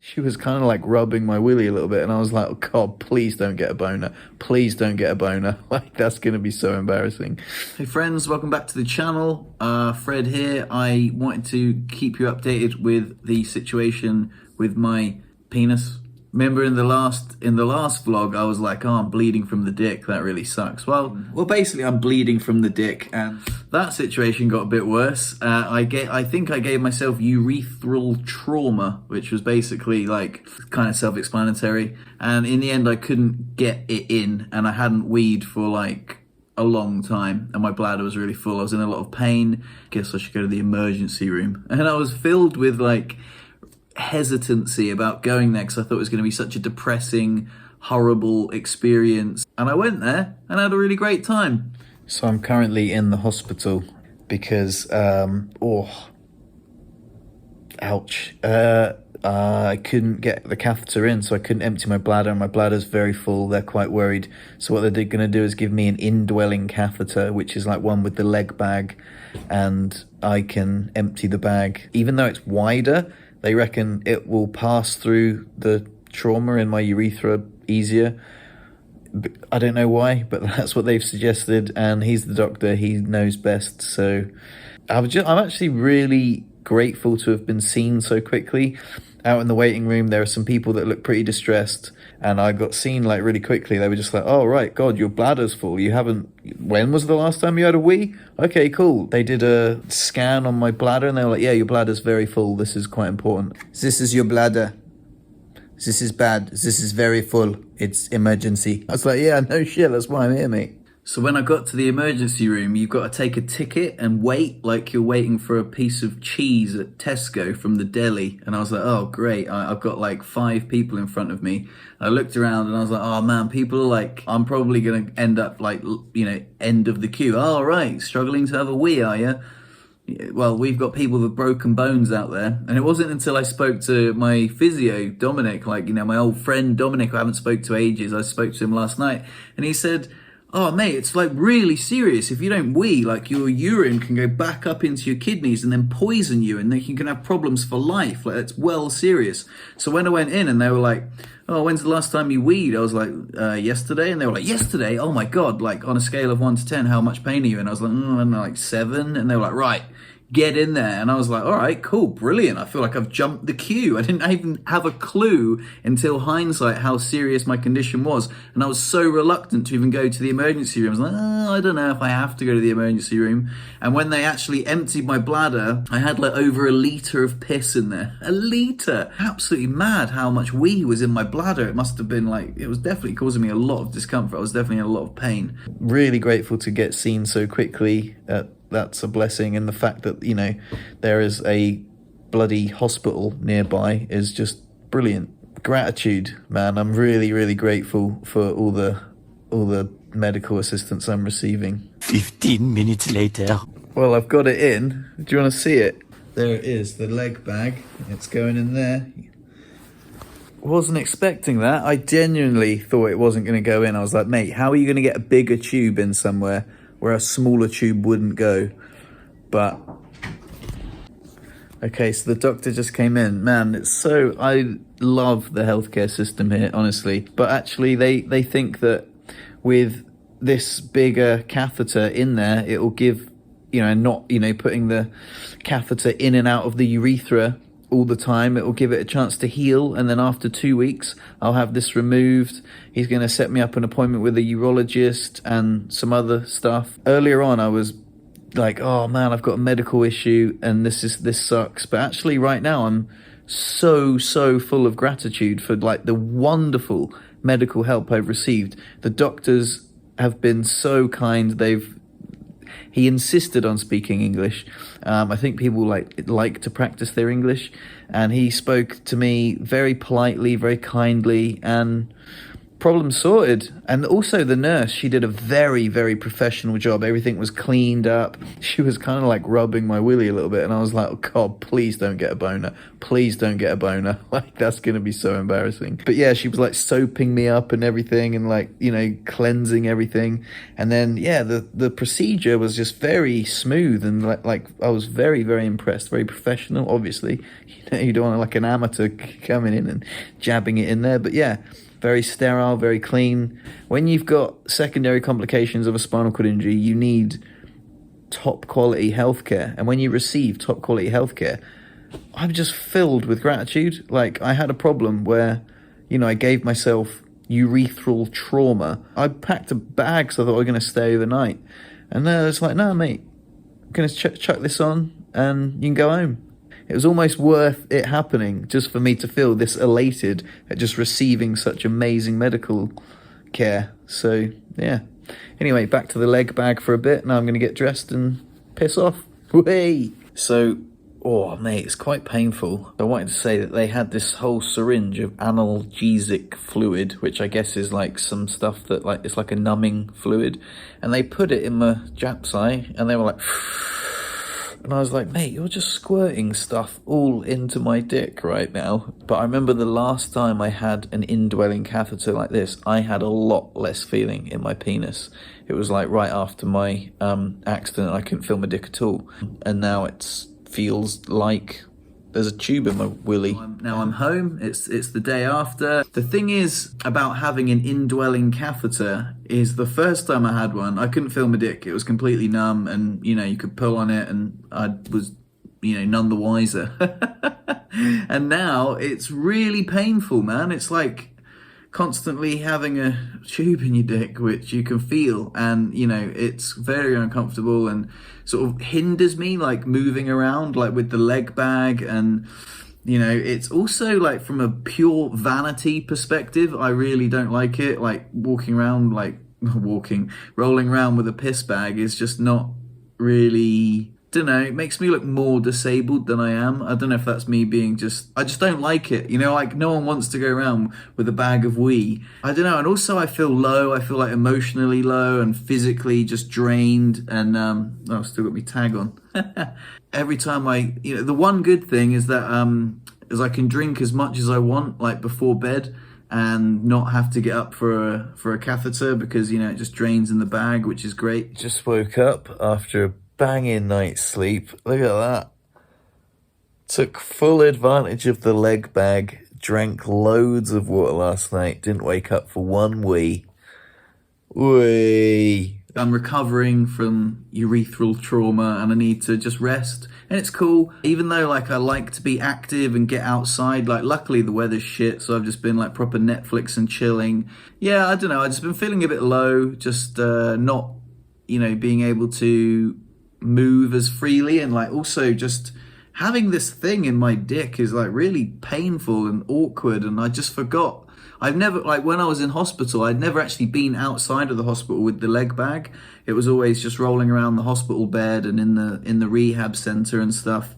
She was kind of like rubbing my willy a little bit, and I was like, oh God, please don't get a boner. Please don't get a boner. Like, that's going to be so embarrassing. Hey friends, welcome back to the channel. Fred here. I wanted to keep you updated with the situation with my penis. Remember in the last vlog, I was like, oh, I'm bleeding from the dick. That really sucks. Well, basically, I'm bleeding from the dick, and that situation got a bit worse. I think I gave myself urethral trauma, which was basically like kind of self-explanatory. And in the end, I couldn't get it in, and I hadn't weed for like a long time, and my bladder was really full. I was in a lot of pain. Guess I should go to the emergency room, and I was filled with like hesitancy about going there because I thought it was going to be such a depressing, horrible experience. And I went there and had a really great time. So I'm currently in the hospital because, ouch. I couldn't get the catheter in, so I couldn't empty my bladder, and my bladder's very full. They're quite worried. So what they're going to do is give me an indwelling catheter, which is like one with the leg bag, and I can empty the bag. Even though it's wider, they reckon it will pass through the trauma in my urethra easier. I don't know why, but that's what they've suggested, and he's the doctor, he knows best. So I'm actually really grateful to have been seen so quickly. Out in the waiting room, there are some people that look pretty distressed, and I got seen like really quickly. They were just like, oh right, God, your bladder's full. When was the last time you had a wee? Okay, cool. They did a scan on my bladder, and they were like, yeah, your bladder's very full. This is quite important. This is your bladder. This is bad. This is very full. It's emergency. I was like, yeah, no shit, that's why I'm here, mate. So when I got to the emergency room, you've got to take a ticket and wait like you're waiting for a piece of cheese at Tesco from the deli. And I was like, oh, great. I've got like 5 people in front of me. I looked around and I was like, oh man, people are like, I'm probably going to end up like, end of the queue. Oh, right. Struggling to have a wee, are you? Well, we've got people with broken bones out there. And it wasn't until I spoke to my physio, Dominic, my old friend Dominic, who I haven't spoke to ages. I spoke to him last night, and he said, oh mate, it's like really serious. If you don't wee, like your urine can go back up into your kidneys and then poison you, and then you can have problems for life. Like, it's well serious. So when I went in and they were like, oh, when's the last time you weed? I was like, yesterday. And they were like, yesterday? Oh my God. Like on a scale of 1 to 10, how much pain are you in? I was like, I don't know, like 7. And they were like, right, get in there. And I was like, all right, cool, brilliant. I feel like I've jumped the queue. I didn't even have a clue until hindsight how serious my condition was. And I was so reluctant to even go to the emergency room. I was like, oh, I don't know if I have to go to the emergency room. And when they actually emptied my bladder, I had like over 1 litre of piss in there. 1 litre. Absolutely mad how much wee was in my bladder. It must have been like, it was definitely causing me a lot of discomfort. I was definitely in a lot of pain. Really grateful to get seen so quickly. That's a blessing, and the fact that there is a bloody hospital nearby is just brilliant. Gratitude, man. I'm really, really grateful for all the medical assistance I'm receiving. 15 minutes later. Well, I've got it in. Do you want to see it? There it is, the leg bag. It's going in there. Wasn't expecting that. I genuinely thought it wasn't going to go in. I was like, mate, how are you going to get a bigger tube in somewhere where a smaller tube wouldn't go? But okay, so the doctor just came in. Man, I love the healthcare system here, honestly. But actually they think that with this bigger catheter in there, it will give, not putting the catheter in and out of the urethra all the time, it will give it a chance to heal, and then after 2 weeks I'll have this removed. He's going to set me up an appointment with a urologist and some other stuff. Earlier on I was like, oh man, I've got a medical issue and this sucks, but actually right now I'm so full of gratitude for like the wonderful medical help I've received. The doctors have been so kind. He insisted on speaking English. I think people like to practice their English, and he spoke to me very politely, very kindly, and problem sorted. And also the nurse, she did a very, very professional job. Everything was cleaned up. She was kind of like rubbing my willy a little bit, and I was like, oh God, please don't get a boner. Please don't get a boner. Like, that's gonna be so embarrassing. But yeah, she was like soaping me up and everything, and like, you know, cleansing everything. And then yeah, the procedure was just very smooth, and like I was very, very impressed. Very professional, obviously. You know, you don't want like an amateur coming in and jabbing it in there. But yeah, very sterile, very clean. When you've got secondary complications of a spinal cord injury, you need top quality healthcare. And when you receive top quality healthcare, I'm just filled with gratitude. Like, I had a problem where, you know, I gave myself urethral trauma. I packed a bag so I thought I was going to stay overnight. And then it's like, no, mate, I'm going to chuck this on and you can go home. It was almost worth it happening just for me to feel this elated at just receiving such amazing medical care. So, yeah. Anyway, back to the leg bag for a bit. Now I'm going to get dressed and piss off. Whee! So, oh, mate, it's quite painful. I wanted to say that they had this whole syringe of analgesic fluid, which I guess is like some stuff that, like, it's like a numbing fluid. And they put it in my Jap's eye, and they were like... And I was like, mate, you're just squirting stuff all into my dick right now. But I remember the last time I had an indwelling catheter like this, I had a lot less feeling in my penis. It was like right after my accident, I couldn't feel my dick at all. And now it feels like there's a tube in my willy. Now I'm home, it's the day after. The thing is about having an indwelling catheter is the first time I had one, I couldn't feel my dick. It was completely numb, and, you know, you could pull on it and I was, you know, none the wiser. And now it's really painful, man. It's like constantly having a tube in your dick, which you can feel, and, you know, it's very uncomfortable and sort of hinders me, like, moving around, like, with the leg bag. And, you know, it's also, like, from a pure vanity perspective, I really don't like it. Like, rolling around with a piss bag is just not really... Don't know, it makes me look more disabled than I am. I don't know if that's me being I just don't like it, you know, like, no one wants to go around with a bag of wee. I don't know. And also I feel low. I feel like emotionally low and physically just drained. And I've still got my tag on. Every time you know, the one good thing is that is I can drink as much as I want, like, before bed, and not have to get up for a catheter, because, you know, it just drains in the bag, which is great. Just woke up after a banging night's sleep. Look at that. Took full advantage of the leg bag. Drank loads of water last night. Didn't wake up for one wee. Wee. I'm recovering from urethral trauma and I need to just rest. And it's cool. Even though, like, I like to be active and get outside, like, luckily the weather's shit, so I've just been, like, proper Netflix and chilling. Yeah, I don't know. I've just been feeling a bit low. Just not, you know, being able to move as freely, and, like, also just having this thing in my dick is, like, really painful and awkward. And I just forgot. I've never, like, when I was in hospital, I'd never actually been outside of the hospital with the leg bag. It was always just rolling around the hospital bed and in the rehab center and stuff.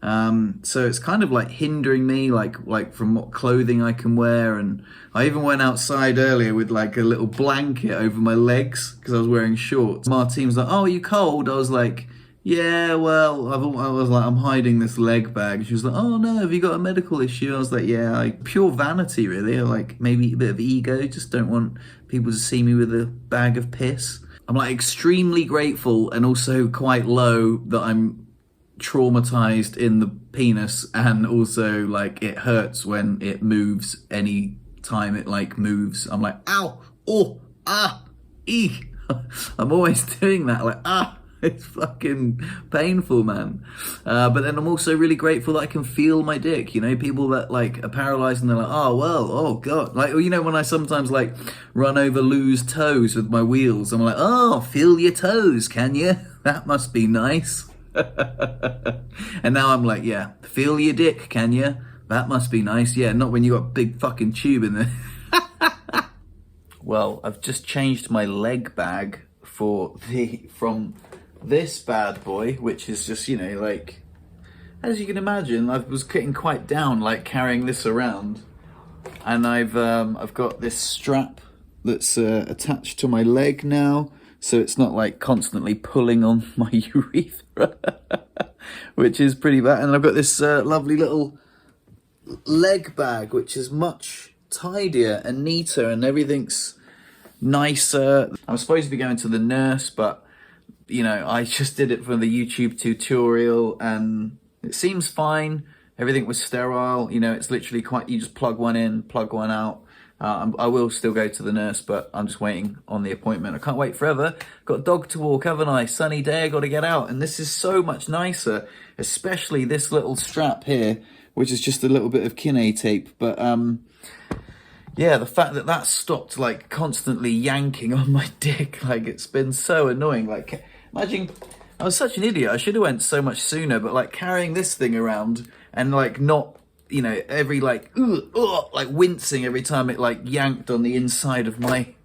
So it's kind of like hindering me, like from what clothing I can wear. And I even went outside earlier with, like, a little blanket over my legs because I was wearing shorts. Martine was like, "Oh, are you cold?" I was like, "Yeah, well," I was like, "I'm hiding this leg bag." She was like, "Oh no, have you got a medical issue?" I was like, "Yeah, like, pure vanity, really. Like, maybe a bit of ego. Just don't want people to see me with a bag of piss." I'm, like, extremely grateful and also quite low that I'm traumatized in the penis, and also, like, it hurts when it moves. Any time it, like, moves, I'm like, ow, oh, ah, eek. I'm always doing that, like, ah. It's fucking painful, man. But then I'm also really grateful that I can feel my dick. You know, people that, like, are paralyzed and they're like, "Oh, well, oh God." Like, you know, when I sometimes, like, run over Lou's toes with my wheels, I'm like, "Oh, feel your toes, can you? That must be nice." And now I'm like, yeah, feel your dick, can you? That must be nice. Yeah, not when you got a big fucking tube in there. Well, I've just changed my leg bag from this bad boy, which is just, you know, like, as you can imagine, I was getting quite down, like, carrying this around, and I've got this strap that's attached to my leg now, so it's not like constantly pulling on my urethra, which is pretty bad. And I've got this lovely little leg bag, which is much tidier and neater, and everything's nicer. I'm supposed to be going to the nurse, but you know, I just did it for the YouTube tutorial and it seems fine. Everything was sterile. You know, it's literally quite, you just plug one in, plug one out. I will still go to the nurse, but I'm just waiting on the appointment. I can't wait forever. Got a dog to walk, haven't I? Sunny day, I got to get out. And this is so much nicer, especially this little strap here, which is just a little bit of kine tape. But yeah, the fact that that stopped like constantly yanking on my dick, like it's been so annoying. Like, imagine, I was such an idiot. I should have went so much sooner, but like carrying this thing around and like not, you know, every like, like wincing every time it like yanked on the inside of my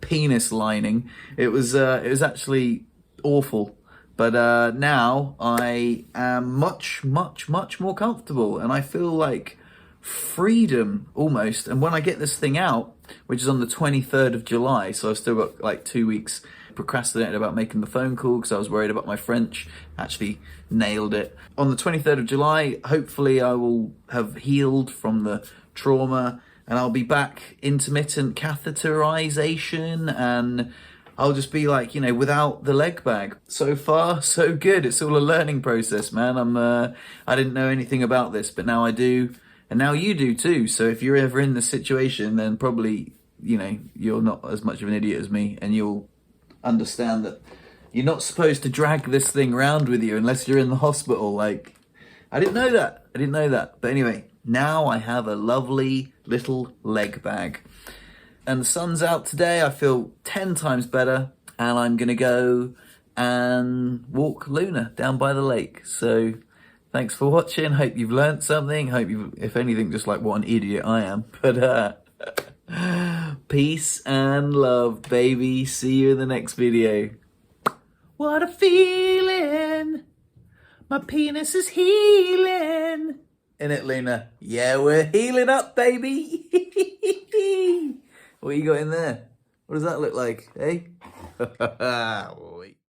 penis lining. It was actually awful. But now I am much more comfortable, and I feel like freedom almost. And when I get this thing out, which is on the 23rd of July, so I've still got like 2 weeks, procrastinated about making the phone call because I was worried about my French. Actually nailed it. On the 23rd of July, hopefully I will have healed from the trauma and I'll be back intermittent catheterization, and I'll just be like, you know, without the leg bag. So far, so good. It's all a learning process, man. I didn't know anything about this, but now I do. And now you do too. So if you're ever in this situation, then probably, you know, you're not as much of an idiot as me, and you'll understand that you're not supposed to drag this thing around with you unless you're in the hospital. Like, I didn't know that. But anyway, now I have a lovely little leg bag. And the sun's out today. I feel 10 times better. And I'm going to go and walk Luna down by the lake. So thanks for watching. Hope you've learned something. Hope you, if anything, just like what an idiot I am. But peace and love, baby. See you in the next video. What a feeling. My penis is healing. Innit, Luna? Yeah, we're healing up, baby. What you got in there? What does that look like, eh?